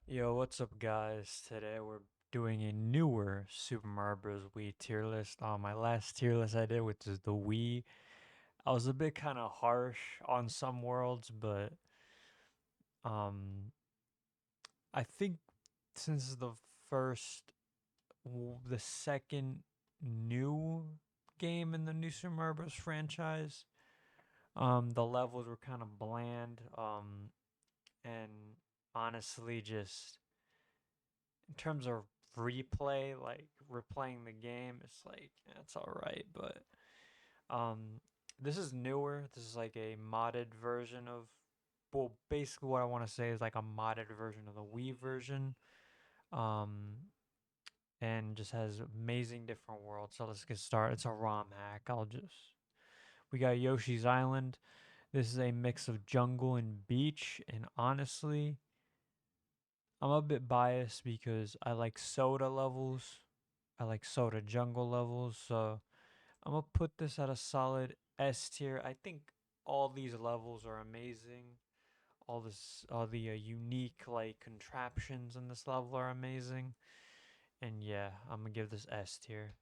Yo, what's up, guys? Today we're doing a newer Super Mario Bros. Wii tier list. My last tier list I did, which is the Wii, I was a bit kind of harsh on some worlds, but um, I think since first, the second new game in the new Super Mario Bros. Franchise, the levels were kind of bland, and honestly, just in terms of replay, like replaying the game, it's like it's all right, but um, this is newer. This is like a modded version of. Well, basically, what I want to say is like a modded version of the Wii version, um, and just has amazing different worlds. So let's get started. It's a ROM hack. We got Yoshi's Island. This is a mix of jungle and beach, and honestly, I'm a bit biased because I like soda levels. I like soda jungle levels, so I'm gonna put this at a solid S tier. I think all these levels are amazing. All the unique like contraptions in this level are amazing. And yeah, I'm gonna give this S tier.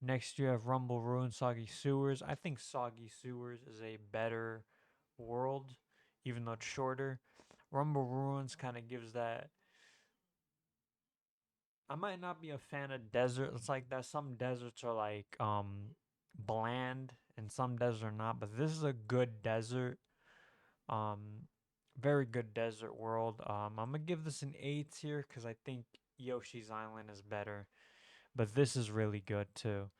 Next, you have Rumble Ruin, Soggy Sewers. I think Soggy Sewers is a better world, even though it's shorter. Rumble Ruins kind of gives that. I might not be a fan of desert. It's like that some deserts are like bland and some deserts are not, but this is a good desert. Um Very good desert world. I'm gonna give this an A tier because I think Yoshi's Island is better. But this is really good too.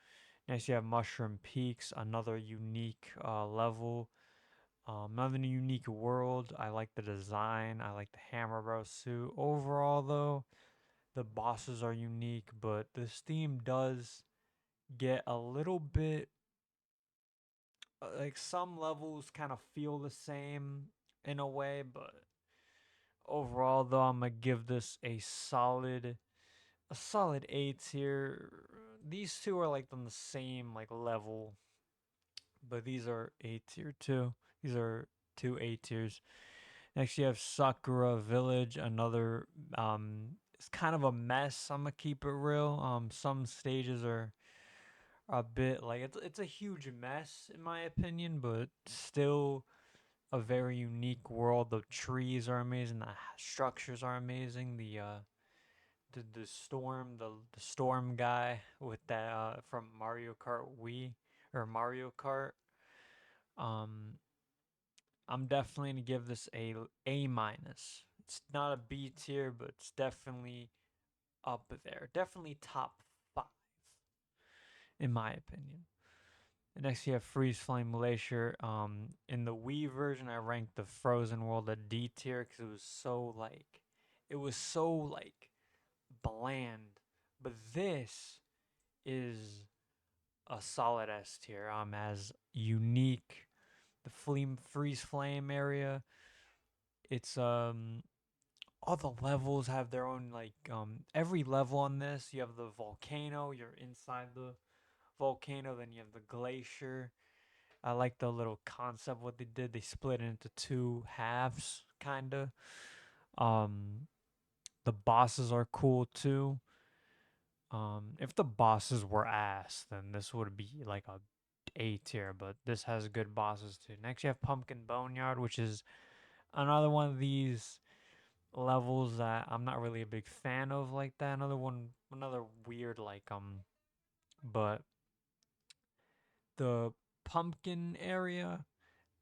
Next you have Mushroom Peaks, another unique level. Another unique world. I like the design. I like the Hammer Bros suit. Overall though, the bosses are unique, but this theme does get a little bit like some levels kind of feel the same in a way, but overall though I'm gonna give this a solid A tier. These two are like on the same like level, but these are A tier too. These are two A tiers. Next you have Sakura Village, another it's kind of a mess. I'm gonna keep it real. Some stages are a bit like it's a huge mess in my opinion, but still a very unique world. The trees are amazing, the structures are amazing. The storm guy with that from Mario Kart Wii or Mario Kart. Um, I'm definitely gonna give this A minus. It's not a B tier, but it's definitely up there. Definitely top 5 in my opinion. Next, you have Freeze Flame Glacier. In the Wii version, I ranked the Frozen World a D tier because it was so like bland. But this is a solid S tier. As unique. The Freeze Flame area. It's all the levels have their own every level on this. You have the volcano. You're inside the volcano. Then you have the glacier. I like the little concept what they did. They split it into two halves, kinda. Um, the bosses are cool too. If the bosses were ass, then this would be like a A tier, but this has good bosses too. Next, you have Pumpkin Boneyard, which is another one of these levels that I'm not really a big fan of like that. Another weird but the pumpkin area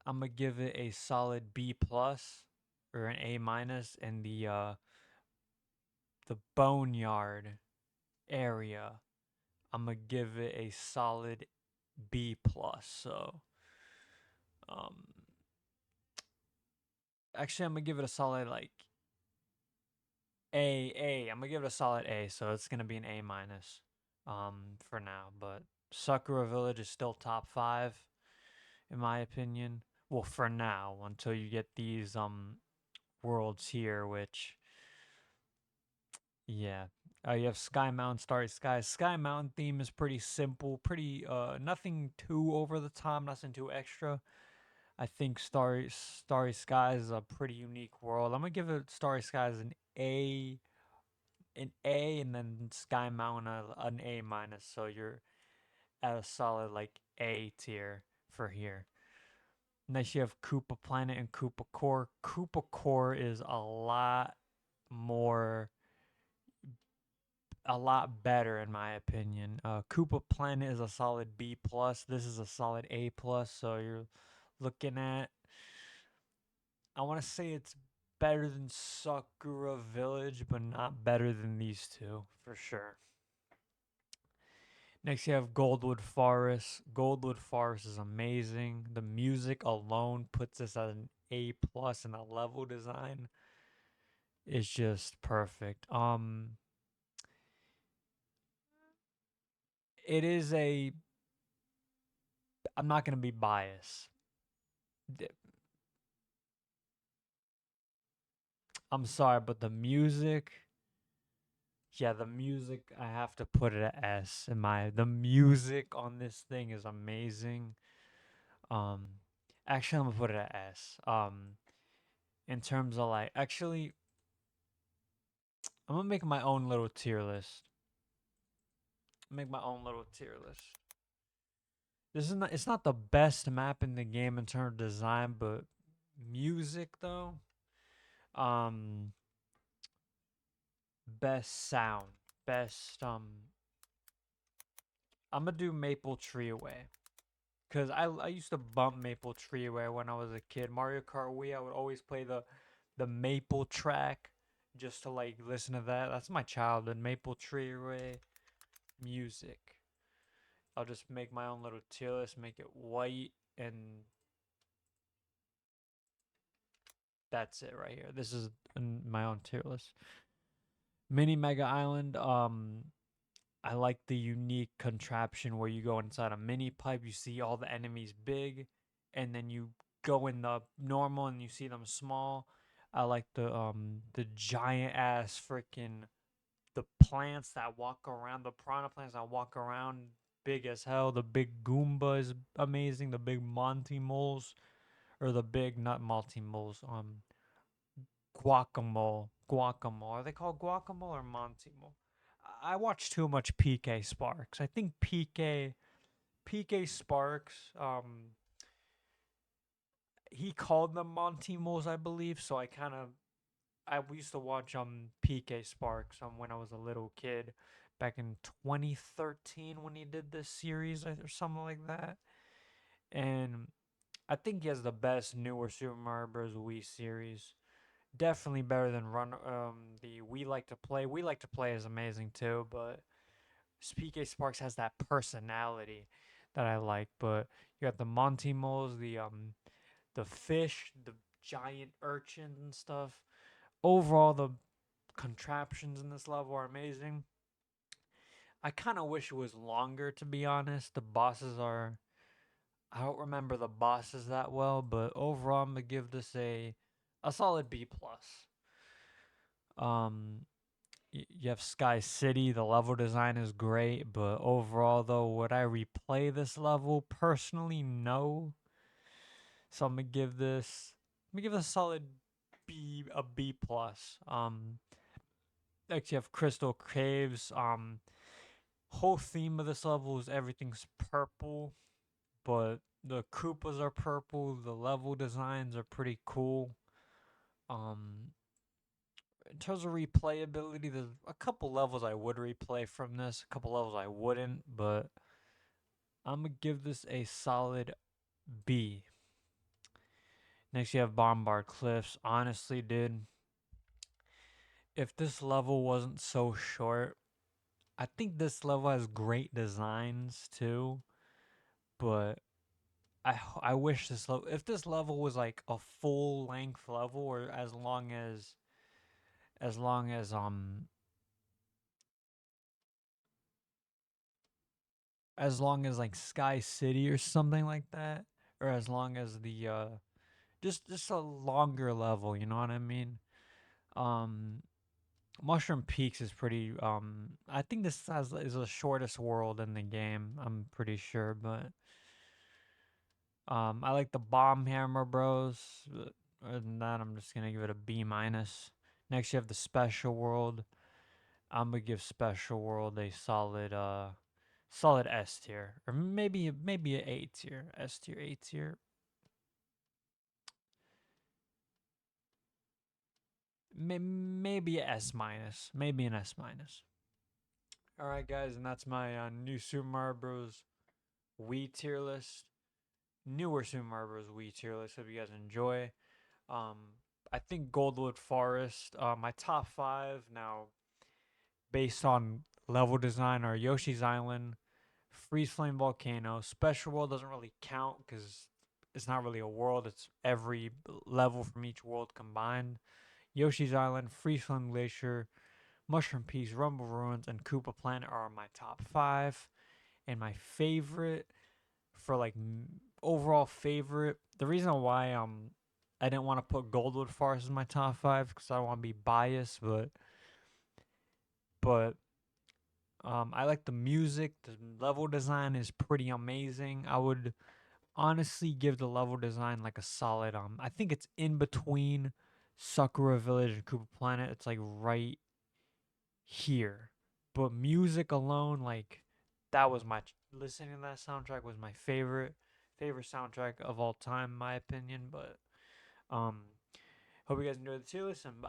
I'm gonna give it a solid B plus or an A minus, and the boneyard area I'm gonna give it a solid B plus. So um, actually I'm gonna give it a solid like A. I'm gonna give it a solid A. So it's gonna be an A minus for now. But Sakura Village is still top 5 in my opinion. Well, for now until you get these worlds here, which yeah. You have Sky Mountain, Starry Skies. Sky Mountain theme is pretty simple, pretty nothing too over the top, nothing too extra. I think Starry Skies is a pretty unique world. I'm gonna give it Starry Skies an A, an A, and then Sky Mountain an A minus. So you're at a solid like A tier for here. Next, you have Koopa Planet and Koopa Core. Koopa Core is more, a lot better in my opinion. Koopa Planet is a solid B plus. This is a solid A plus. So you're looking at, I want to say it's better than Sakura Village, but not better than these two for sure. Next, you have Goldwood Forest. Goldwood Forest is amazing. The music alone puts this at an A plus, and the level design is just perfect. It is a. I'm not gonna be biased. I'm sorry, but the music. Yeah, the music. I have to put it at S. The music on this thing is amazing. Um, actually, I'm gonna put it at S. In terms of like, actually, I'm gonna make my own little tier list. Make my own little tier list. This is not. It's not the best map in the game in terms of design, but music though. Um, best sound. Best. I'm gonna do Maple Tree Away. Cause I used to bump Maple Tree Away when I was a kid. Mario Kart Wii, I would always play the Maple track just to like listen to that. That's my childhood. Maple Tree Away music. I'll just make my own little tier list, make it white, and that's it right here. This is my own tier list. Mini Mega Island. I like the unique contraption where you go inside a mini pipe, you see all the enemies big, and then you go in the normal and you see them small. I like the giant ass freaking the plants that walk around, the piranha plants that walk around, big as hell. The big Goomba is amazing. The big Monty moles, or the big not Monty moles, guacamole. Are they called guacamole or Monty mole? I watch too much PK Sparks. I think PK Sparks. He called them Monty moles, I believe. So I used to watch PK Sparks when I was a little kid back in 2013 when he did this series or something like that. And I think he has the best newer Super Mario Bros. Wii series. Definitely better than the We Like to Play. We Like to Play is amazing too, but PK Sparks has that personality that I like. But you got the Monty moles, the fish, the giant urchins and stuff. Overall, the contraptions in this level are amazing. I kind of wish it was longer, to be honest. The bosses are. I don't remember the bosses that well, but overall, I'm gonna give this a solid B plus. Um, you have Sky City. The level design is great, but overall, though, would I replay this level personally? No. So I'm gonna give this. I'm gonna give this a solid B plus. Next you have Crystal Caves. Whole theme of this level is everything's purple, but the Koopas are purple. The level designs are pretty cool. Um, in terms of replayability, there's a couple levels I would replay from this, a couple levels I wouldn't, but I'm gonna give this a solid B. Next, you have Bombard Cliffs. Honestly, dude, if this level wasn't so short, I think this level has great designs too, but I wish this level, if this level was like a full length level, or as long as long as like Sky City or something like that, or as long as the just a longer level, you know what I mean? Um Mushroom Peaks is pretty I think is the shortest world in the game, I'm pretty sure, but I like the Bomb Hammer Bros. Other than that, I'm just gonna give it a B minus. Next you have the Special World. I'm gonna give Special World a solid S tier, or maybe an A tier, S tier, A tier. Maybe a S minus, maybe an S minus. All right, guys, and that's my new Super Mario Bros. Wii tier list. Newer Super Mario Bros. Wii tier list. Hope you guys enjoy. Um, I think Goldwood Forest. My top five now, based on level design, are Yoshi's Island, Freeze Flame Volcano. Special World doesn't really count because it's not really a world. It's every level from each world combined. Yoshi's Island, Freeze Flame Glacier, Mushroom Piece, Rumble Ruins, and Koopa Planet are my top five. And my favorite, for like overall favorite, the reason why I didn't want to put Goldwood Forest in my top five because I don't want to be biased, but I like the music. The level design is pretty amazing. I would honestly give the level design like a solid. I think it's in between Sakura Village and Koopa Planet. It's like right here. But music alone, like that was my listening to that soundtrack was my favorite soundtrack of all time, in my opinion. But um, hope you guys enjoyed the tier list and bye.